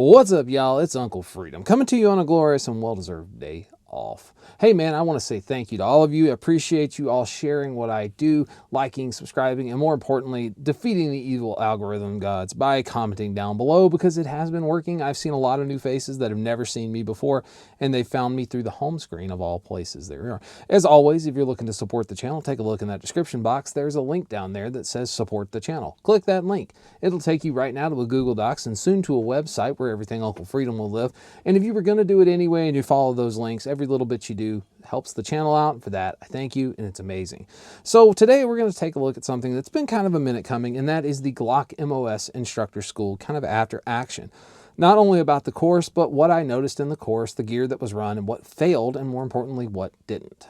What's up, y'all? It's Uncle Freedom coming to you on a glorious and well-deserved day off. Hey, man, I want to say thank you to all of you. I appreciate you all sharing what I do, liking, subscribing, and more importantly, defeating the evil algorithm gods by commenting down below because it has been working. I've seen a lot of new faces that have never seen me before, and they found me through the home screen of all places. There we are. As always, if you're looking to support the channel, take a look in that description box. There's a link down there that says support the channel. Click that link. It'll take you right now to a Google Docs and soon to a website where everything Uncle Freedom will live. And if you were going to do it anyway and you follow those links, every little bit you do helps the channel out. And for that, I thank you, and it's amazing. So today we're going to take a look at something that's been kind of a minute coming, and that is the Glock MOS Instructor School kind of after action. Not only about the course, but what I noticed in the course, the gear that was run, and what failed, and more importantly, what didn't.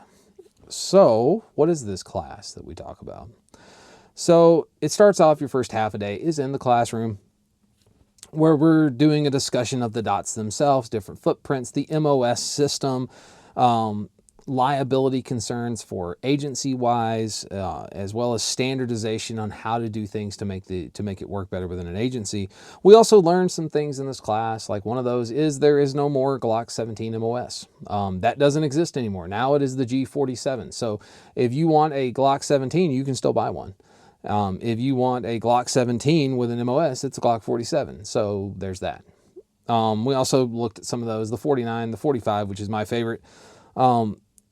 So what is this class that we talk about? So it starts off, your first half a day is in the classroom where we're doing a discussion of the dots themselves, different footprints, the MOS system, liability concerns for agency-wise, as well as standardization on how to do things to make it work better within an agency. We also learned some things in this class, like one of those is there is no more Glock 17 MOS. That doesn't exist anymore. Now it is the G47. So if you want a Glock 17, you can still buy one. If you want a Glock 17 with an MOS, it's a Glock 47. So there's that. We also looked at some of those, the 49, the 45, which is my favorite.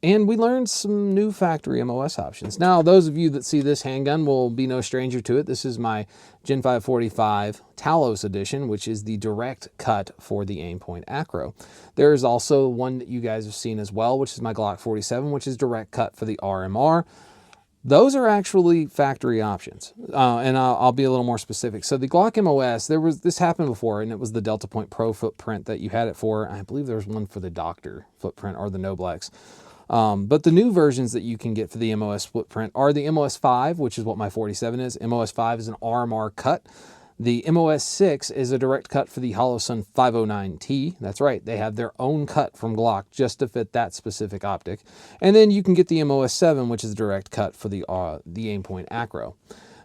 And we learned some new factory MOS options. Now, those of you that see this handgun will be no stranger to it. This is my Gen 545 Talos edition, which is the direct cut for the aimpoint acro. There is also one that you guys have seen as well, which is my Glock 47, which is direct cut for the RMR. Those are actually factory options, and I'll be a little more specific. So the Glock MOS, this happened before, and it was the Delta Point Pro footprint that you had it for. I believe there was one for the Doctor footprint or the Noblex. But the new versions that you can get for the MOS footprint are the MOS 5, which is what my 47 is. MOS 5 is an RMR cut. The MOS 6 is a direct cut for the Holosun 509T. That's right, they have their own cut from Glock just to fit that specific optic. And then you can get the MOS 7, which is a direct cut for the aimpoint acro.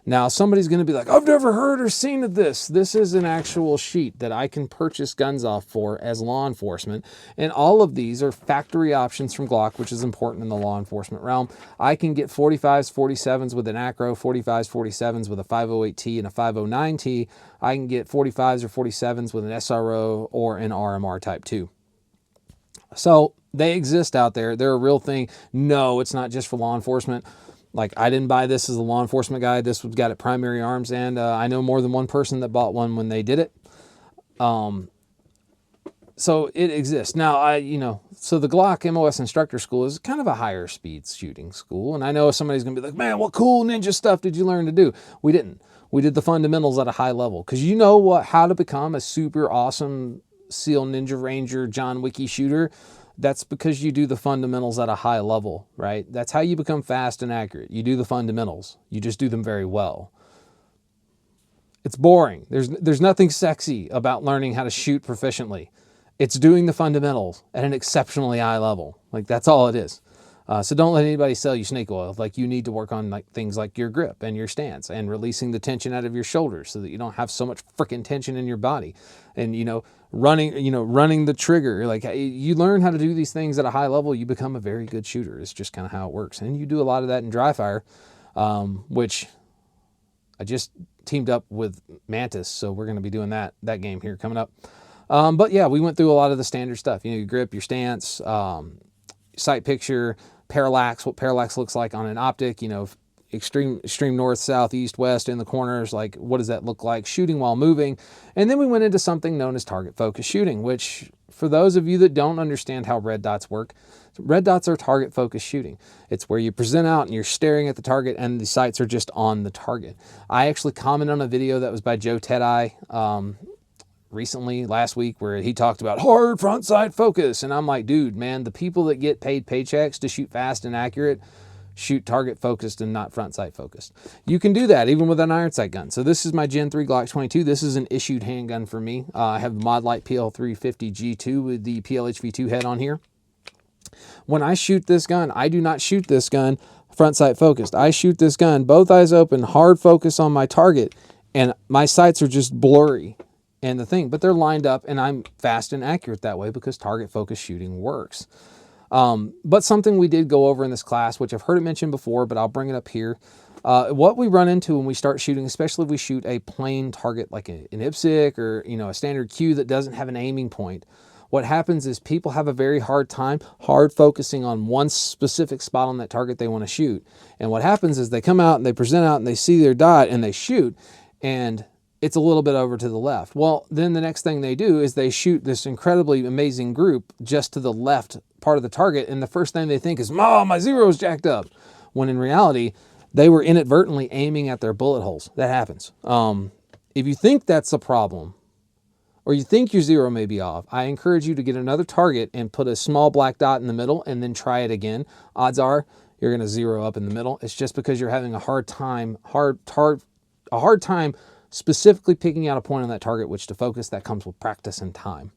Now, somebody's going to be like, I've never heard or seen of this. This is an actual sheet that I can purchase guns off for as law enforcement. And all of these are factory options from Glock, which is important in the law enforcement realm. I can get 45s, 47s with an acro, 45s, 47s with a 508T and a 509T. I can get 45s or 47s with an SRO or an RMR Type 2. So they exist out there. They're a real thing. No, it's not just for law enforcement. Like, I didn't buy this as a law enforcement guy. This was got at Primary Arms, and I know more than one person that bought one when they did it. So it exists. Now, so the Glock MOS Instructor School is kind of a higher speed shooting school. And I know somebody's going to be like, man, what cool ninja stuff did you learn to do? We didn't. We did the fundamentals at a high level. Because you know how to become a super awesome SEAL Ninja Ranger John Wicky shooter. That's because you do the fundamentals at a high level, right? That's how you become fast and accurate. You do the fundamentals. You just do them very well. It's boring. There's nothing sexy about learning how to shoot proficiently. It's doing the fundamentals at an exceptionally high level. Like, that's all it is. So don't let anybody sell you snake oil. Like, you need to work on things like your grip and your stance and releasing the tension out of your shoulders so that you don't have so much freaking tension in your body. And, running the trigger. Like, you learn how to do these things at a high level, you become a very good shooter. It's just kind of how it works. And you do a lot of that in dry fire, which I just teamed up with Mantis. So we're going to be doing that game here coming up. But yeah, we went through a lot of the standard stuff, your grip, your stance, sight picture, parallax, what parallax looks like on an optic, extreme north, south, east, west, in the corners, like what does that look like, shooting while moving. And then we went into something known as target focus shooting, which for those of you that don't understand how red dots work, red dots are target focus shooting. It's where you present out and you're staring at the target and the sights are just on the target. I actually commented on a video that was by Joe Tedeye, recently, last week, where he talked about hard front sight focus. And I'm like, dude, man, the people that get paid paychecks to shoot fast and accurate shoot target focused and not front sight focused. You can do that even with an iron sight gun. So this is my Gen 3 Glock 22. This is an issued handgun for me. I have the Mod Light PL350 G2 with the PLHV2 head on here. When I shoot this gun, I do not shoot this gun front sight focused. I shoot this gun both eyes open, hard focus on my target, and my sights are just blurry. and the thing, but they're lined up, and I'm fast and accurate that way because target focus shooting works. But something we did go over in this class, which I've heard it mentioned before, but I'll bring it up here. What we run into when we start shooting, especially if we shoot a plain target like an IPSC or a standard Q that doesn't have an aiming point, what happens is people have a very hard time focusing on one specific spot on that target they want to shoot. And what happens is they come out and they present out and they see their dot and they shoot, and it's a little bit over to the left. Well, then the next thing they do is they shoot this incredibly amazing group just to the left part of the target, and the first thing they think is, "Oh, my zero is jacked up," when in reality, they were inadvertently aiming at their bullet holes. That happens. If you think that's a problem, or you think your zero may be off, I encourage you to get another target and put a small black dot in the middle and then try it again. Odds are you're going to zero up in the middle. It's just because you're having a hard time specifically picking out a point on that target which to focus. That comes with practice and time.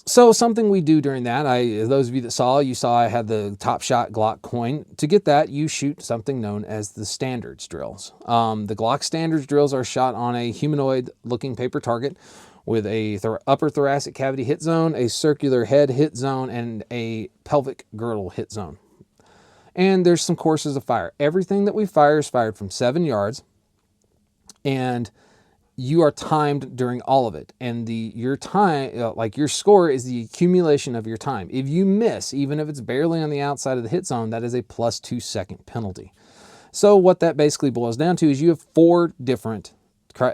So something we do during that, those of you that saw I had the Top Shot Glock coin. To get that, you shoot something known as the standards drills. The Glock standards drills are shot on a humanoid-looking paper target with a upper thoracic cavity hit zone, a circular head hit zone, and a pelvic girdle hit zone. And there's some courses of fire. Everything that we fire is fired from 7 yards, and you are timed during all of it. And your time, your score is the accumulation of your time. If you miss, even if it's barely on the outside of the hit zone, that is a +2 second penalty. So what that basically boils down to is you have 4 different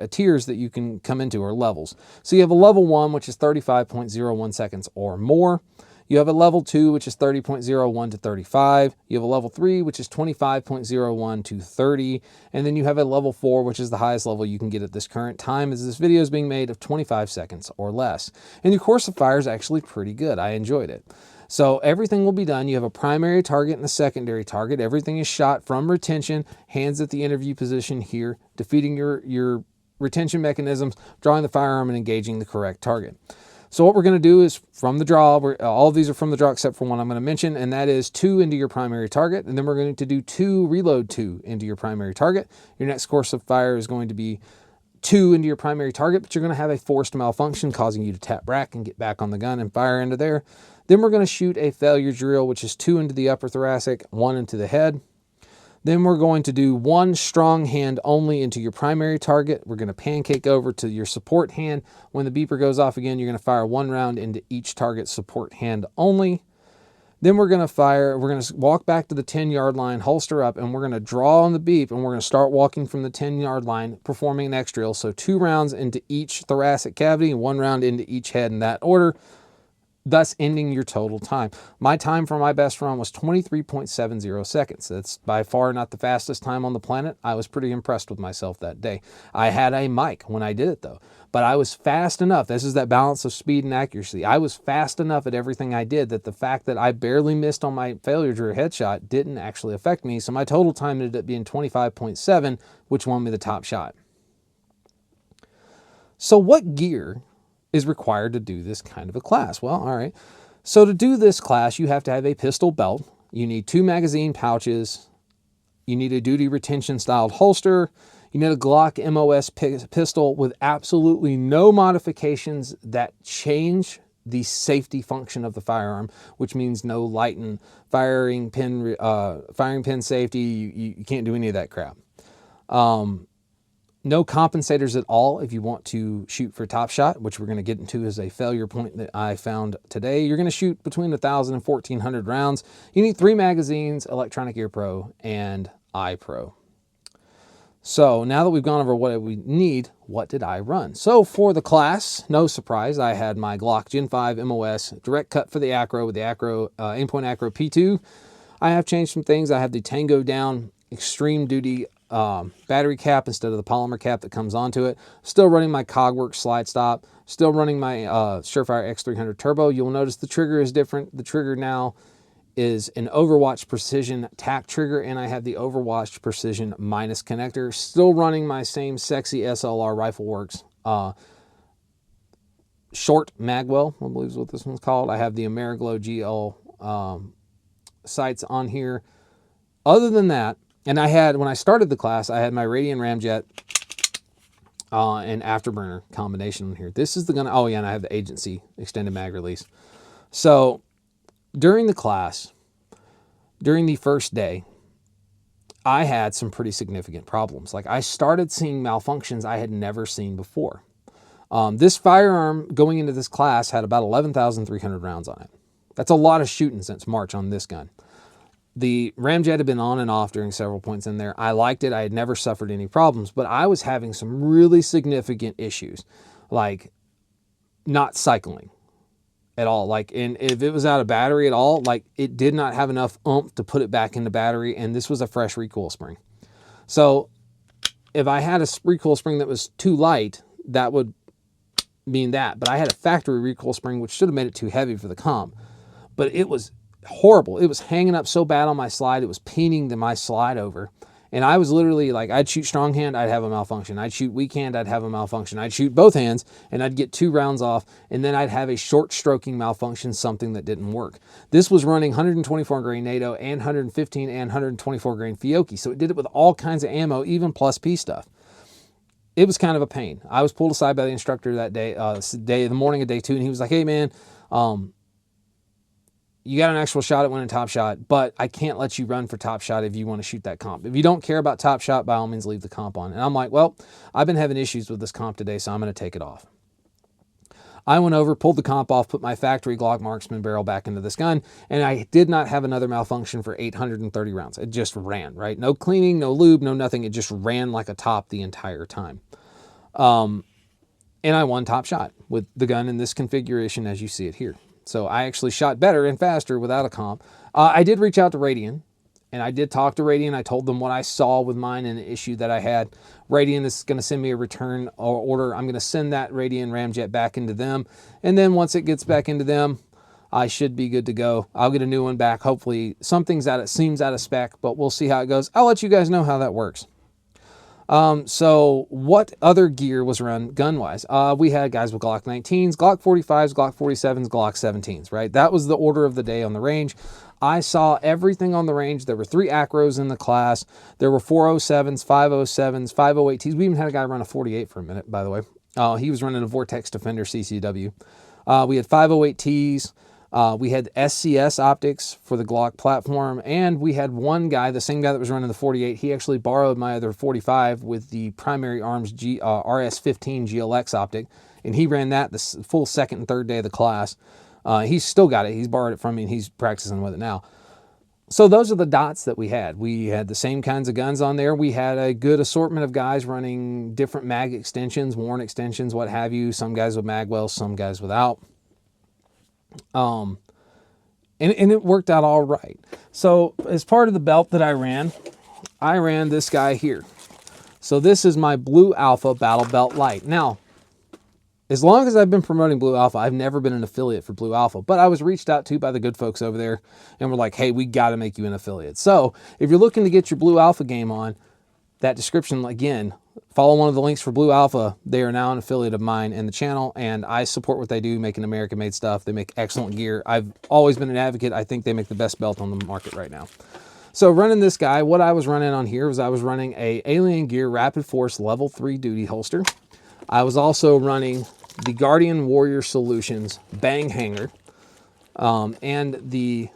tiers that you can come into, or levels. So you have a level 1, which is 35.01 seconds or more. You have a level 2, which is 30.01 to 35. You have a level 3, which is 25.01 to 30. And then you have a level 4, which is the highest level you can get at this current time, as this video is being made, of 25 seconds or less. And your course of fire is actually pretty good. I enjoyed it. So everything will be done. You have a primary target and a secondary target. Everything is shot from retention, hands at the interview position here, defeating your retention mechanisms, drawing the firearm, and engaging the correct target. So what we're going to do is from the draw, all of these are from the draw except for one I'm going to mention, and that is 2 into your primary target. And then we're going to do 2 reload 2 into your primary target. Your next course of fire is going to be 2 into your primary target, but you're going to have a forced malfunction causing you to tap back and get back on the gun and fire into there. Then we're going to shoot a failure drill, which is 2 into the upper thoracic, 1 into the head. Then we're going to do 1 strong hand only into your primary target. We're going to pancake over to your support hand. When the beeper goes off again, you're going to fire 1 round into each target support hand only. Then we're going to walk back to the 10-yard line, holster up, and we're going to draw on the beep, and we're going to start walking from the 10-yard line, performing an X drill. So 2 rounds into each thoracic cavity and 1 round into each head in that order, thus ending your total time. My time for my best run was 23.70 seconds. That's by far not the fastest time on the planet. I was pretty impressed with myself that day. I had a mic when I did it though, but I was fast enough. This is that balance of speed and accuracy. I was fast enough at everything I did that the fact that I barely missed on my failure drill headshot didn't actually affect me. So my total time ended up being 25.7, which won me the top shot. So what gear is required to do this kind of a class? Well, all right. So to do this class, you have to have a pistol belt. You need 2 magazine pouches. You need a duty retention styled holster. You need a Glock MOS pistol with absolutely no modifications that change the safety function of the firearm, which means no light and firing pin safety. You can't do any of that crap. No compensators at all if you want to shoot for top shot, which we're going to get into as a failure point that I found today. You're going to shoot between 1,000 and 1,400 rounds. You need 3 magazines, Electronic Ear Pro, and iPro. So now that we've gone over what we need, what did I run? So for the class, no surprise, I had my Glock Gen 5 MOS direct cut for the acro with the Aimpoint Acro P2. I have changed some things. I have the Tango Down Extreme Duty battery cap instead of the polymer cap that comes onto it. Still running my Cogworks slide stop. Still running my Surefire X300 Turbo. You'll notice the trigger is different. The trigger now is an Overwatch Precision tack trigger, and I have the Overwatch Precision minus connector. Still running my same sexy SLR Rifleworks short magwell, I believe is what this one's called. I have the Ameriglow GL sights on here. Other than that, and I had, when I started the class, I had my Radian Ramjet and afterburner combination on here. This is the gun. Oh yeah, and I have the agency extended mag release. So during the class, during the first day, I had some pretty significant problems. Like I started seeing malfunctions I had never seen before. This firearm going into this class had about 11,300 rounds on it. That's a lot of shooting since March on this gun. The ramjet had been on and off during several points in there. I liked it. I had never suffered any problems, but I was having some really significant issues, like not cycling at all. Like, and if it was out of battery at all, like it did not have enough oomph to put it back into battery. And this was a fresh recoil spring. So if I had a recoil spring that was too light, that would mean that. But I had a factory recoil spring, which should have made it too heavy for the comp. But it was horrible. It was hanging up so bad on my slide. It was peening my slide over. And I was literally like, I'd shoot strong hand, I'd have a malfunction. I'd shoot weak hand, I'd have a malfunction. I'd shoot both hands and I'd get 2 rounds off. And then I'd have a short stroking malfunction, something that didn't work. This was running 124 grain NATO and 115 and 124 grain Fiocchi. So it did it with all kinds of ammo, even plus P stuff. It was kind of a pain. I was pulled aside by the instructor that day, the morning of day 2. And he was like, hey man, you got an actual shot at winning Top Shot, but I can't let you run for Top Shot if you want to shoot that comp. If you don't care about Top Shot, by all means, leave the comp on. And I'm like, well, I've been having issues with this comp today, so I'm going to take it off. I went over, pulled the comp off, put my factory Glock Marksman barrel back into this gun, and I did not have another malfunction for 830 rounds. It just ran, right? No cleaning, no lube, no nothing. It just ran like a top the entire time. And I won Top Shot with the gun in this configuration as you see it here. So I actually shot better and faster without a comp. I did reach out to Radian, and I did talk to Radian. I told them what I saw with mine and the issue that I had. Radian is going to send me a return order. I'm going to send that Radian ramjet back into them. And then once it gets back into them, I should be good to go. I'll get a new one back. Hopefully something's seems out of spec, but we'll see how it goes. I'll let you guys know how that works. So what other gear was run gun-wise? We had guys with Glock 19s, Glock 45s, Glock 47s, Glock 17s, right? That was the order of the day on the range. I saw everything on the range. There were 3 Acros in the class. There were 407s, 507s, 508Ts. We even had a guy run a 48 for a minute, by the way. He was running a Vortex Defender CCW. We had 508Ts. We had SCS optics for the Glock platform, and we had one guy, the same guy that was running the 48, he actually borrowed my other 45 with the Primary Arms RS15 GLX optic, and he ran that the full second and third day of the class. He's still got it. He's borrowed it from me, and he's practicing with it now. So those are the dots that we had. We had the same kinds of guns on there. We had a good assortment of guys running different mag extensions, worn extensions, what have you. Some guys with mag wells, some guys without. And it worked out all right. So as part of the belt that I ran this guy here. So this is my Blue Alpha Battle Belt Light. Now, as long as I've been promoting Blue Alpha, I've never been an affiliate for Blue Alpha, but I was reached out to by the good folks over there and were like, hey, we got to make you an affiliate. So if you're looking to get your Blue Alpha game on, that description, again, follow one of the links for Blue Alpha. They are now an affiliate of mine and the channel, and I support what they do, making American-made stuff. They make excellent gear. I've always been an advocate. I think they make the best belt on the market right now. So running this guy, what I was running on here was I was running a Alien Gear Rapid Force Level 3 duty holster. I was also running the Guardian Warrior Solutions bang hanger and the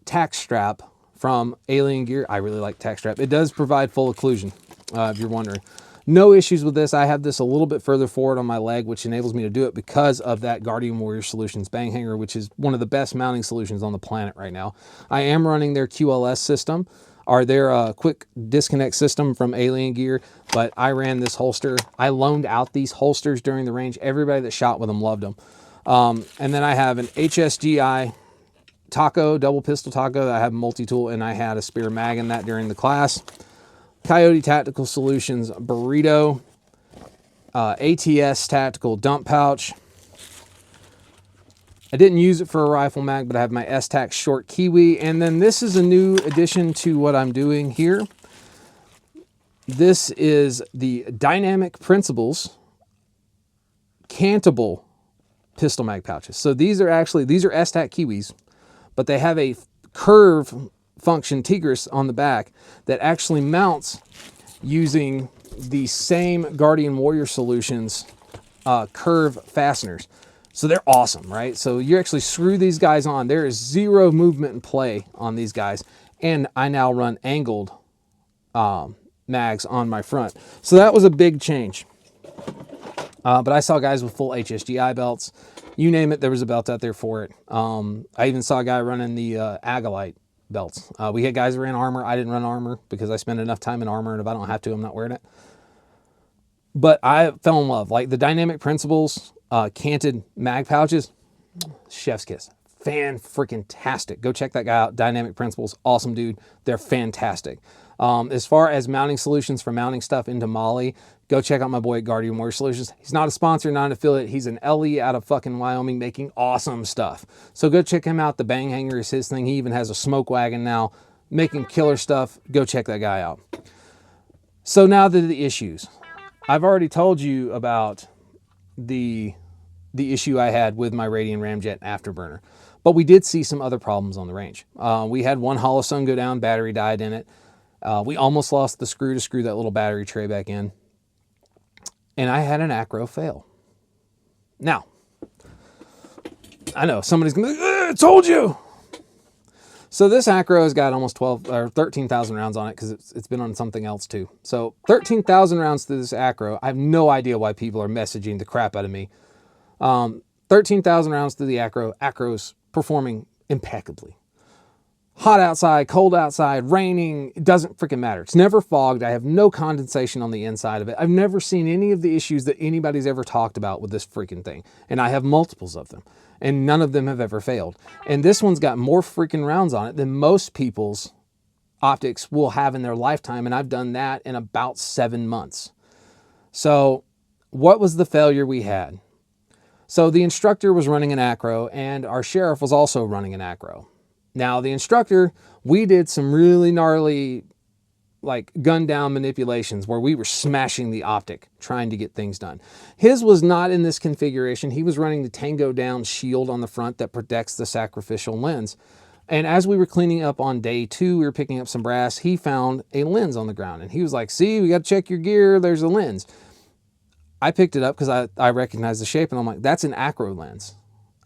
tack strap from Alien Gear. I really like tack strap. It does provide full occlusion, if you're wondering. No issues with this. I have this a little bit further forward on my leg, which enables me to do it because of that Guardian Warrior Solutions bang hanger, which is one of the best mounting solutions on the planet right now. I am running their QLS system, or their quick disconnect system from Alien Gear, but I ran this holster. I loaned out these holsters during the range. Everybody that shot with them loved them. And then I have an HSGI Taco, double pistol Taco. I have multi-tool, and I had a spare mag in that during the class. Coyote Tactical Solutions Burrito, ATS Tactical Dump Pouch. I didn't use it for a rifle mag, but I have my S-Tac Short Kiwi. And then this is a new addition to what I'm doing here. This is the Dynamic Principles Cantable pistol mag pouches. So these are S-Tac Kiwis, but they have a curve function Tigris on the back that actually mounts using the same Guardian Warrior Solutions curve fasteners. So they're awesome, right? So you actually screw these guys on. There is zero movement and play on these guys. And I now run angled mags on my front. So that was a big change. But I saw guys with full HSGI belts. You name it, there was a belt out there for it. I even saw a guy running the Agalite belts. We had guys who ran armor. I didn't run armor because I spend enough time in armor, and if I don't have to, I'm not wearing it. But I fell in love. Like the Dynamic Principles canted mag pouches, chef's kiss. Fan-freaking-tastic. Go check that guy out. Dynamic Principles, awesome dude. They're fantastic. As far as mounting solutions for mounting stuff into Molly, go check out my boy at Guardian Warrior Solutions. He's not a sponsor, not an affiliate. He's an LE out of fucking Wyoming making awesome stuff. So go check him out. The Bang Hanger is his thing. He even has a smoke wagon now making killer stuff. Go check that guy out. So now to the issues. I've already told you about the issue I had with my Radian Ramjet Afterburner. But we did see some other problems on the range. We had one hollow sun go down, battery died in it. We almost lost the screw to screw that little battery tray back in. And I had an acro fail. Now, I know somebody's gonna be like, I told you. So this acro has got almost 12 or 13,000 rounds on it because it's been on something else too. So 13,000 rounds to this acro. I have no idea why people are messaging the crap out of me. 13,000 rounds to the acro. Acro's performing impeccably. Hot outside, cold outside, raining, it doesn't freaking matter. It's never fogged. I have no condensation on the inside of it. I've never seen any of the issues that anybody's ever talked about with this freaking thing. And I have multiples of them. And none of them have ever failed. And this one's got more freaking rounds on it than most people's optics will have in their lifetime. And I've done that in about 7 months. So what was the failure we had? So the instructor was running an acro and our sheriff was also running an acro. Now the instructor, we did some really gnarly like gun down manipulations where we were smashing the optic trying to get things done. His was not in this configuration. He was running the Tango down shield on the front that protects the sacrificial lens. And as we were cleaning up on day 2, we were picking up some brass. He found a lens on the ground and he was like, see, we got to check your gear. There's a lens. I picked it up because I recognized the shape and I'm like, that's an acro lens.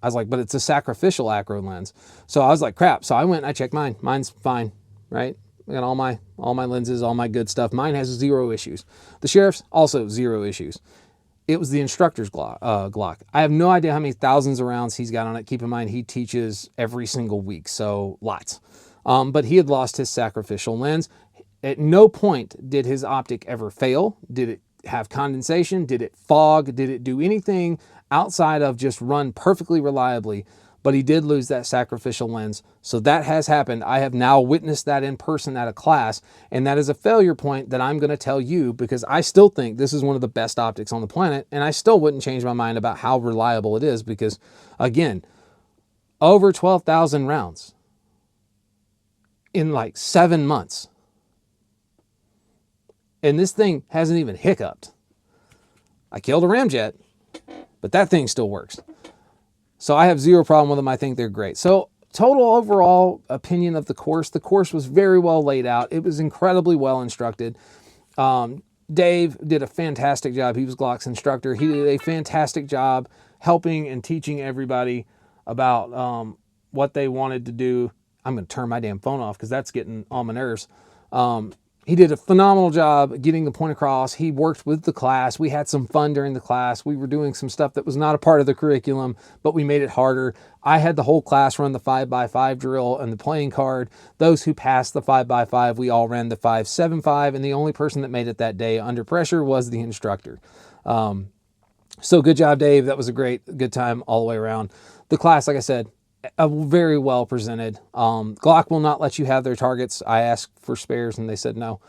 I was like, but it's a sacrificial acro lens. So I was like, crap. So I went and I checked mine. Mine's fine, right? I got all my lenses, all my good stuff. Mine has 0 issues. The sheriff's also 0 issues. It was the instructor's Glock. I have no idea how many thousands of rounds he's got on it. Keep in mind, he teaches every single week, so lots. But he had lost his sacrificial lens. At no point did his optic ever fail. Did it have condensation? Did it fog? Did it do anything outside of just run perfectly reliably? But he did lose that sacrificial lens. So that has happened. I have now witnessed that in person at a class, and that is a failure point that I'm going to tell you because I still think this is one of the best optics on the planet, and I still wouldn't change my mind about how reliable it is because, again, over 12,000 rounds in like 7 months. And this thing hasn't even hiccuped. I killed a ramjet, but that thing still works. So I have 0 problem with them. I think they're great. So total overall opinion of the course was very well laid out. It was incredibly well instructed. Dave did a fantastic job. He was Glock's instructor. He did a fantastic job helping and teaching everybody about what they wanted to do. I'm going to turn my damn phone off because that's getting on my nerves. He did a phenomenal job getting the point across. He worked with the class. We had some fun during the class. We were doing some stuff that was not a part of the curriculum, but we made it harder. I had the whole class run the 5x5 drill and the playing card. Those who passed the 5x5, we all ran the 5.75, and the only person that made it that day under pressure was the instructor. So good job, Dave. That was a good time all the way around. The class, like I said, very well presented. Glock will not let you have their targets. I asked for spares and they said no.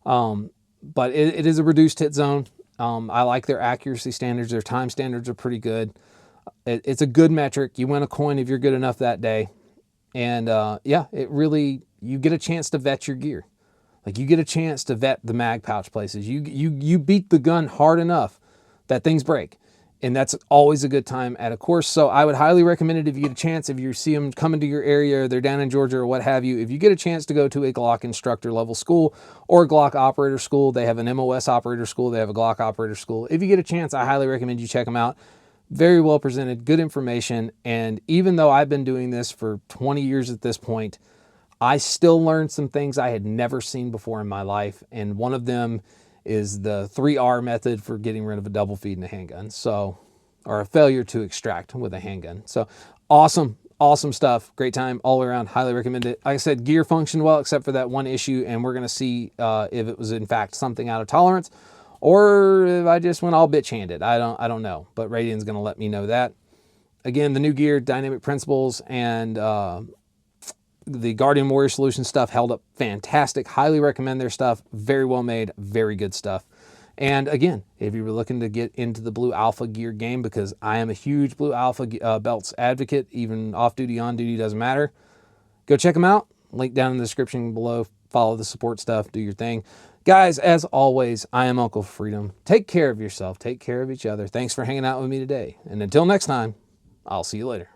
But it is a reduced hit zone. I like their accuracy standards. Their time standards are pretty good. It's a good metric. You win a coin if you're good enough that day. And yeah, you get a chance to vet your gear. Like you get a chance to vet the mag pouch places. You beat the gun hard enough that things break. and that's always a good time at a course. So I would highly recommend it if you get a chance, if you see them coming to your area, or they're down in Georgia or what have you, if you get a chance to go to a Glock instructor level school or a Glock operator school. They have an MOS operator school, they have a Glock operator school. If you get a chance, I highly recommend you check them out. Very well presented, good information. And even though I've been doing this for 20 years at this point, I still learned some things I had never seen before in my life. And one of them is the 3R method for getting rid of a double feed in a handgun. So, or a failure to extract with a handgun. So awesome, awesome stuff. Great time all the way around. Highly recommend it. Like I said, gear functioned well, except for that one issue. And we're going to see if it was in fact something out of tolerance or if I just went all bitch handed. I don't know, but Radian's going to let me know that. Again, the new gear, Dynamic Principles, and the Guardian Warrior Solution stuff held up fantastic. Highly recommend their stuff. Very well made, very good stuff. And again, if you were looking to get into the Blue Alpha gear game, because I am a huge Blue Alpha belts advocate, even off duty, on duty, doesn't matter. Go check them out. Link down in the description below. Follow the support stuff. Do your thing. Guys, as always, I am Uncle Freedom. Take care of yourself. Take care of each other. Thanks for hanging out with me today. And until next time, I'll see you later.